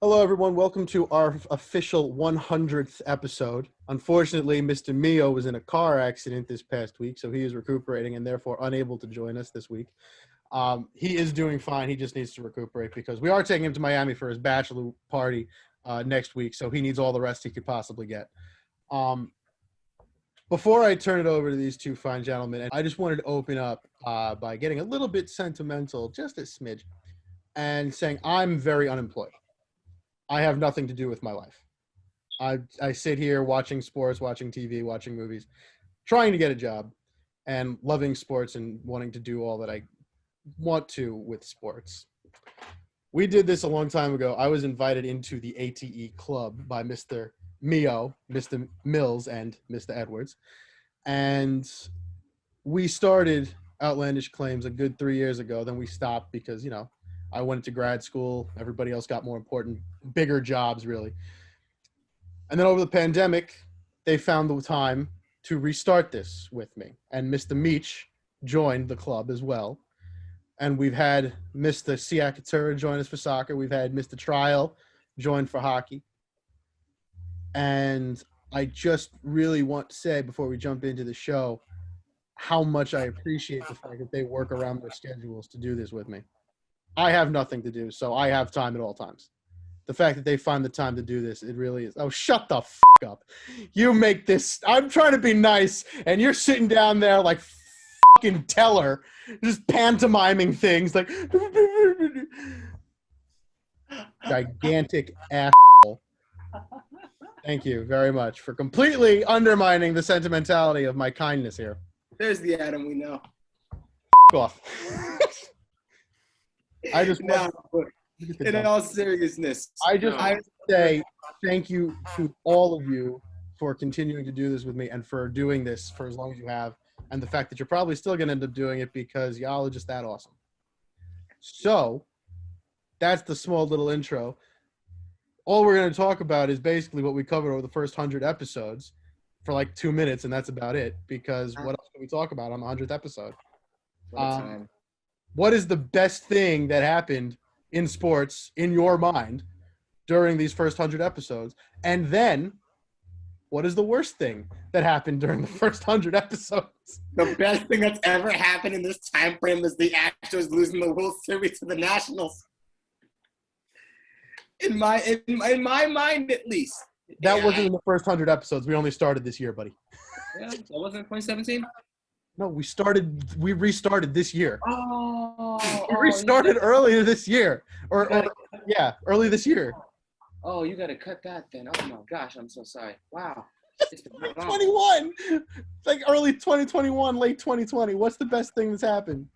Hello, everyone. Welcome to our official 100th episode. Unfortunately, Mr. Mio was in a car accident this past week, so he is recuperating and therefore unable to join us this week. He is doing fine. He just needs to recuperate because we are taking him to Miami for his bachelor party next week, so he needs all the rest he could possibly get. Before I turn it over to these two fine gentlemen, I just wanted to open up by getting a little bit sentimental, just a smidge, and saying I'm very unemployed. I have nothing to do with my life. I sit here watching sports, watching TV, watching movies, trying to get a job, and loving sports and wanting to do all that I want to with sports. We did this a long time ago. I was invited into the ATE club by Mr. Mio, Mr. Mills, and Mr. Edwards. And we started Outlandish Claims a good 3 years ago. Then we stopped because, I went to grad school. Everybody else got more important, bigger jobs, really. And then over the pandemic, they found the time to restart this with me. And Mr. Meach joined the club as well. And we've had Mr. Siakatura join us for soccer. We've had Mr. Trial join for hockey. And I just really want to say, before we jump into the show, how much I appreciate the fact that they work around their schedules to do this with me. I have nothing to do, so I have time at all times. The fact that they find the time to do this, it really is. Oh, shut the f*** up. You make this. I'm trying to be nice, and you're sitting down there like fucking Teller, just pantomiming things like gigantic asshole. Thank you very much for completely undermining the sentimentality of my kindness here. There's the Adam we know. Off. I just in all seriousness, I say thank you to all of you for continuing to do this with me and for doing this for as long as you have, and the fact that you're probably still going to end up doing it because y'all are just that awesome. So that's the small little intro. All we're going to talk about is basically what we covered over the first 100 episodes for like 2 minutes, and that's about it, because what else can we talk about on the 100th episode? What is the best thing that happened in sports in your mind during these first 100 episodes? And then what is the worst thing that happened during the first 100 episodes? The best thing that's ever happened in this time frame is the Astros losing the World Series to the Nationals. In my mind, at least. That wasn't in the first 100 episodes. We only started this year, buddy. Yeah, that wasn't 2017? No, we restarted this year. We restarted earlier this year. Early this year. Oh, you got to cut that then. Oh, my gosh, I'm so sorry. Wow. It's 2021. It's like early 2021, late 2020. What's the best thing that's happened?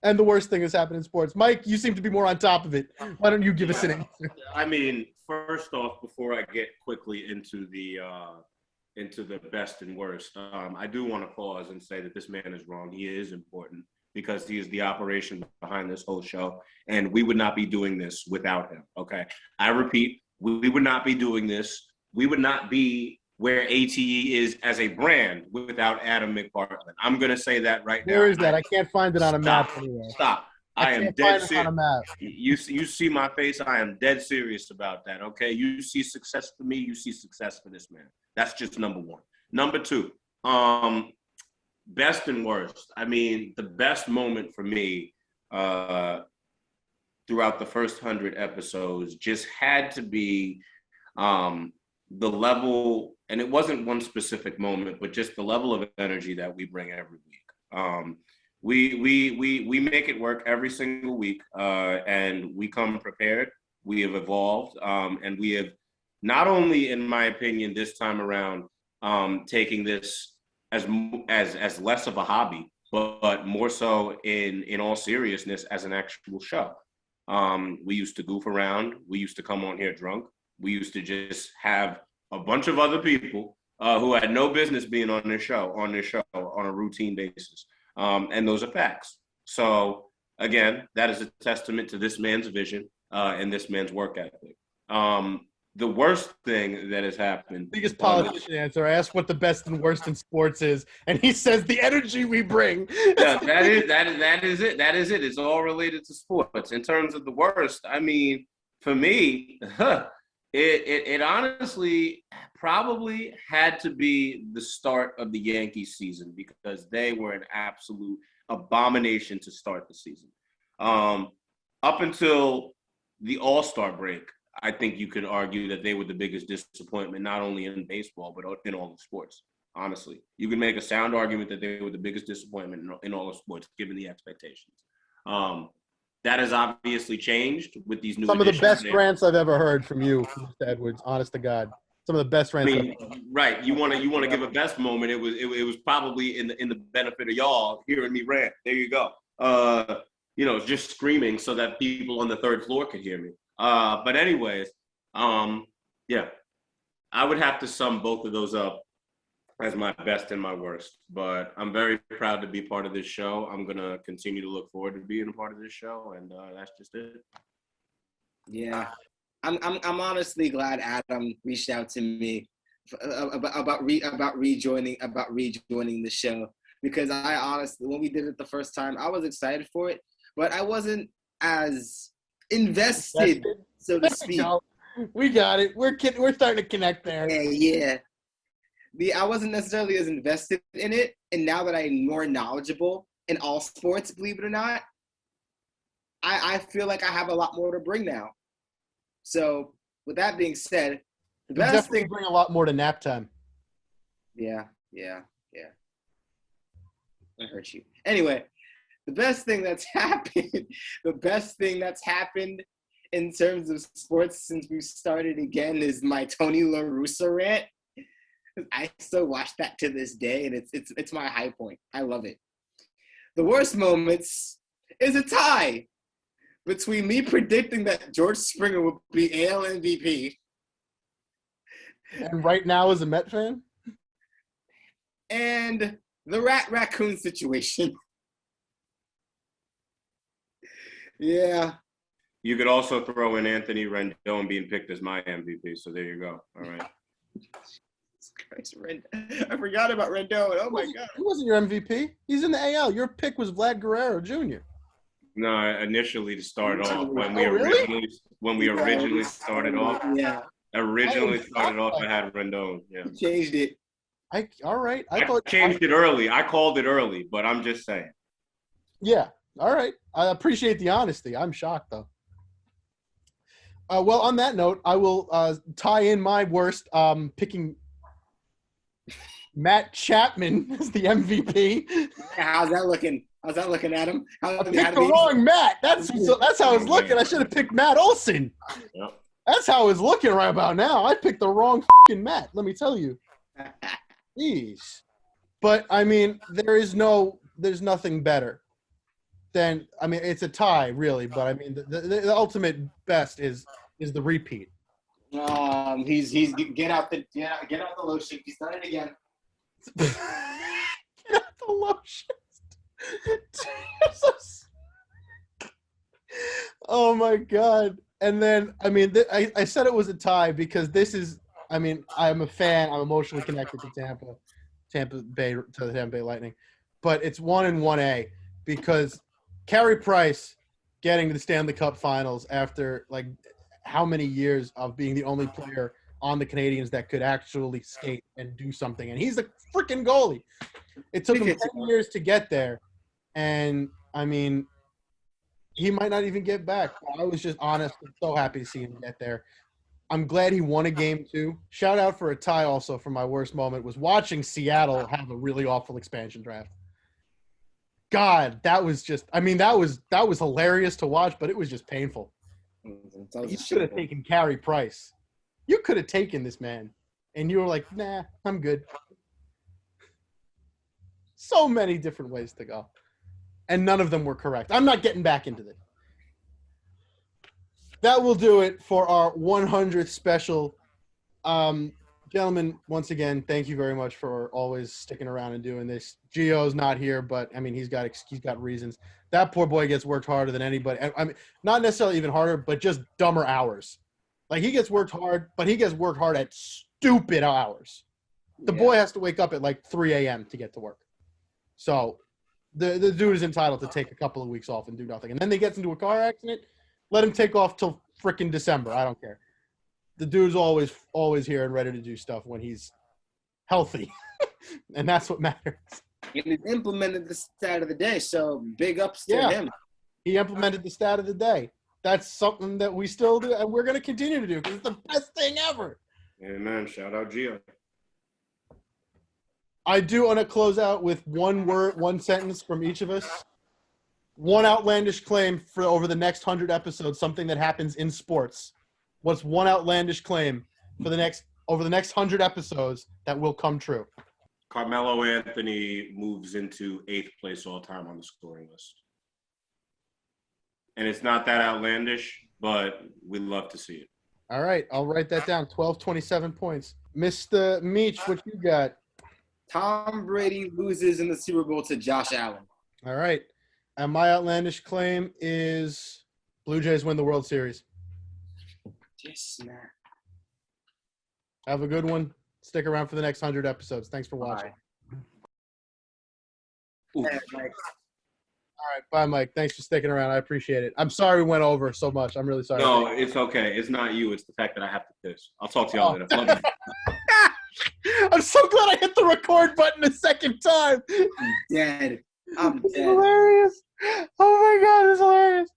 And the worst thing that's happened in sports? Mike, you seem to be more on top of it. Why don't you give us an answer? I mean, first off, before I get quickly into the best and worst, I do want to pause and say that this man is wrong. He is important because he is the operation behind this whole show, and we would not be doing this without him, okay? I repeat, we would not be doing this. We would not be where ATE is as a brand without Adam McPartland. I'm going to say that right now. Where is that? I can't find it on a map anywhere. Stop. I am dead serious. You see my face? I am dead serious about that, okay? You see success for me, you see success for this man. That's just number one. Number two, best and worst. I mean, the best moment for me throughout the first 100 episodes just had to be the level, and it wasn't one specific moment, but just the level of energy that we bring every week. We make it work every single week, and we come prepared. We have evolved, and we have not only, in my opinion, this time around, taking this as less of a hobby, but more so in all seriousness as an actual show. We used to goof around. We used to come on here drunk. We used to just have a bunch of other people who had no business being on this show on a routine basis. And those are facts. So again, that is a testament to this man's vision and this man's work ethic. The worst thing that has happened. Biggest politician answer. I asked what the best and worst in sports is, and he says the energy we bring. Yeah, that is it. That is it. It's all related to sports. In terms of the worst, I mean, For me, it honestly probably had to be the start of the Yankees season because they were an absolute abomination to start the season. Up until the All-Star break, I think you could argue that they were the biggest disappointment, not only in baseball, but in all of sports. Honestly, you can make a sound argument that they were the biggest disappointment in all of sports, given the expectations. That has obviously changed with these new. Some of the best rants I've ever heard from you, Mr. Edwards. Honest to God, some of the best rants. I mean, right? You want to give a best moment? It was probably in the benefit of y'all hearing me rant. There you go. Just screaming so that people on the third floor could hear me. But anyways, yeah, I would have to sum both of those up as my best and my worst. But I'm very proud to be part of this show. I'm gonna continue to look forward to being a part of this show, and that's just it. Yeah, I'm honestly glad Adam reached out to me about rejoining the show, because I honestly, when we did it the first time, I was excited for it, but I wasn't as invested, so to speak. We got it. We're starting to connect there. Yeah. I wasn't necessarily as invested in it, and now that I'm more knowledgeable in all sports, believe it or not, I feel like I have a lot more to bring now. So, with that being said, the best thing bring a lot more to nap time. Yeah. I hurt you. Anyway, the best thing that's happened in terms of sports since we started again is my Tony La Russa rant. I still watch that to this day, and it's my high point. I love it. The worst moments is a tie between me predicting that George Springer would be AL MVP. And right now, as a Met fan? And the raccoon situation. Yeah. You could also throw in Anthony Rendon being picked as my MVP. So there you go. All right. Christ, I forgot about Rendon. Oh my God. He wasn't your MVP. He's in the AL. Your pick was Vlad Guerrero Jr. No, initially to start off when we originally started off. Yeah. Originally started off, I had Rendon. Yeah. You changed it. All right. I changed it early. I called it early, but I'm just saying. Yeah. All right. I appreciate the honesty. I'm shocked though. Well, on that note, I will tie in my worst, picking Matt Chapman as the MVP. How's that looking, Adam? I picked the wrong Matt. That's how it's looking. I should have picked Matt Olson. Yep. That's how it's looking right about now. I picked the wrong fucking Matt. Let me tell you. Jeez. But I mean, there's nothing better than. I mean, it's a tie, really. But I mean, the ultimate best is the repeat. He's get out the lotion. He's done it again. Get out the lotion. Jesus. Oh my God. And then, I mean, I said it was a tie because this is, I mean, I'm a fan. I'm emotionally connected to Tampa Bay Lightning. But it's 1 and 1A because Carey Price getting to the Stanley Cup Finals after, like, how many years of being the only player on the Canadiens that could actually skate and do something. And he's a freaking goalie. It took him 10 years to get there. And, I mean, he might not even get back. I was just honest and so happy to see him get there. I'm glad he won a game too. Shout out for a tie also for my worst moment was watching Seattle have a really awful expansion draft. God, that was just – I mean, that was hilarious to watch, but it was just painful. You should have taken Carey Price. You could have taken this man, and you were like, nah, I'm good. So many different ways to go. And none of them were correct. I'm not getting back into this. That will do it for our 100th special. Gentlemen, once again, thank you very much for always sticking around and doing this. Gio's not here, but, I mean, he's got reasons. That poor boy gets worked harder than anybody. I mean, not necessarily even harder, but just dumber hours. Like, he gets worked hard, but he gets worked hard at stupid hours. The boy has to wake up at, like, 3 a.m. to get to work. So the dude is entitled to take a couple of weeks off and do nothing. And then he gets into a car accident, let him take off till freaking December. I don't care. The dude's always here and ready to do stuff when he's healthy, and that's what matters. And he's implemented the stat of the day, so big ups to him. He implemented the stat of the day. That's something that we still do, and we're going to continue to do because it's the best thing ever. Amen. Shout out Gio. I do want to close out with one sentence from each of us. One outlandish claim for over the next 100 episodes, something that happens in sports. What's one outlandish claim for over the next 100 episodes that will come true? Carmelo Anthony moves into 8th place all time on the scoring list. And it's not that outlandish, but we'd love to see it. All right, I'll write that down. 27 points. Mr. Meach, what you got? Tom Brady loses in the Super Bowl to Josh Allen. All right. And my outlandish claim is Blue Jays win the World Series. Just snap. Have a good one. Stick around for the next 100 episodes. Thanks for watching. Bye. All right. Bye, Mike. Thanks for sticking around. I appreciate it. I'm sorry we went over so much. I'm really sorry. No, it's okay. It's not you. It's the fact that I have to piss. I'll talk to y'all later. Love you. I'm so glad I hit the record button a second time. I'm dead. It's hilarious. Oh, my God. It's hilarious.